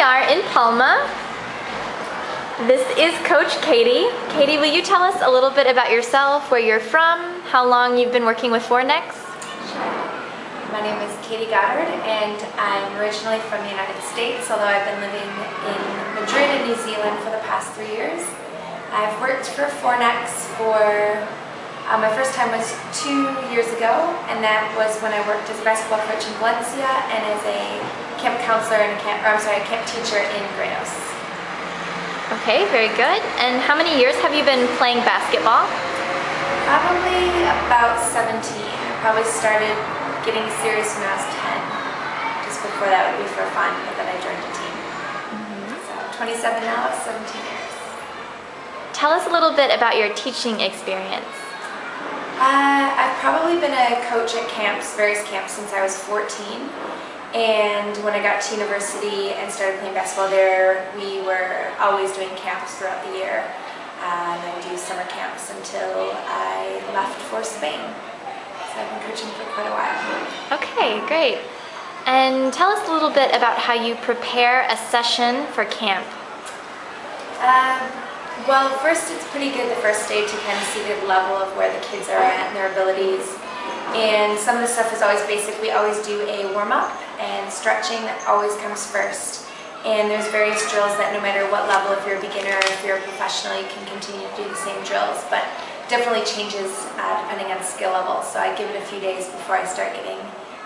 are in Palma. This is Coach Caitie. Caitie, will you tell us a little bit about yourself, where you're from, how long you've been working with Forenex? My name is Caitie Goddard, and I'm originally from the United States, although I've been living in Madrid and New Zealand for the past 3 years. I've worked for Forenex for, my first time was 2 years ago, and that was when I worked as a basketball coach in Valencia and as a camp counselor and camp teacher in Grenos. Okay, very good. And how many years have you been playing basketball? Probably about 17. I probably started getting serious when I was 10. Just before that would be for fun, but then I joined a team. So 27 now, 17 years. Tell us a little bit about your teaching experience. I've probably been a coach at various camps since I was 14. And when I got to university and started playing basketball there, we were always doing camps throughout the year. And I would do summer camps until I left for Spain. So I've been coaching for quite a while. Okay, great. And tell us a little bit about how you prepare a session for camp. Well, first it's pretty good the first day to kind of see the level of where the kids are at and their abilities. And some of the stuff is always basic. We always do a warm-up, and stretching always comes first. And there's various drills that no matter what level, if you're a beginner or if you're a professional, you can continue to do the same drills, but definitely changes depending on the skill level. So I give it a few days before I start getting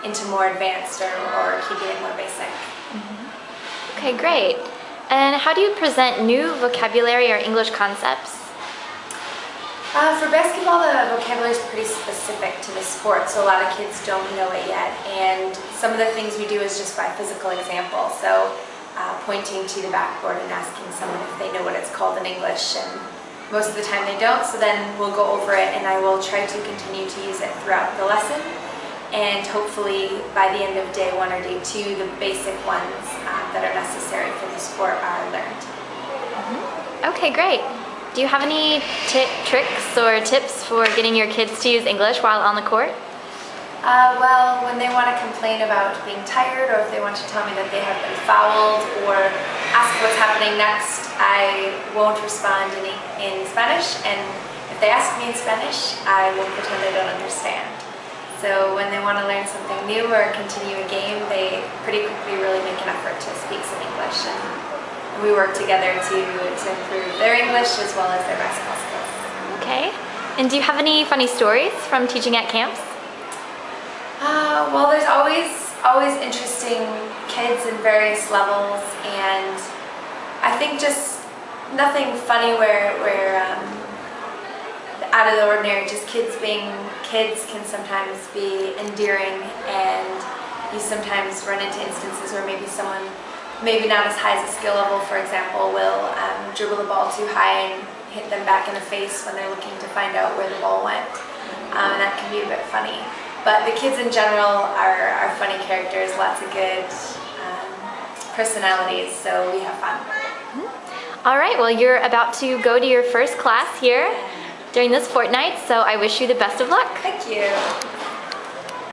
into more advanced or keeping it more basic. Okay, great. And how do you present new vocabulary or English concepts? For basketball, the vocabulary is pretty specific to the sport, so a lot of kids don't know it yet. And some of the things we do is just by physical example. So pointing to the backboard and asking someone if they know what it's called in English. And most of the time they don't, so then we'll go over it and I will try to continue to use it throughout the lesson. And hopefully by the end of day 1 or day 2, the basic ones that are necessary for the sport are learned. Okay, great. Do you have any tricks or tips for getting your kids to use English while on the court? Well, when they want to complain about being tired, or if they want to tell me that they have been fouled, or ask what's happening next, I won't respond in Spanish, and if they ask me in Spanish, I will pretend I don't understand. So when they want to learn something new or continue a game, they pretty quickly really make an effort to speak some English, and we work together to improve their English as well as their basketball skills. Okay. And do you have any funny stories from teaching at camps? Well, there's always interesting kids in various levels, and I think just nothing funny where out of the ordinary. Just kids being kids can sometimes be endearing, and you sometimes run into instances where maybe someone, maybe not as high as a skill level, for example, will dribble the ball too high and hit them back in the face when they're looking to find out where the ball went. And that can be a bit funny. But the kids in general are funny characters, lots of good personalities, so we have fun. All right, well, you're about to go to your first class here during this fortnight, so I wish you the best of luck. Thank you.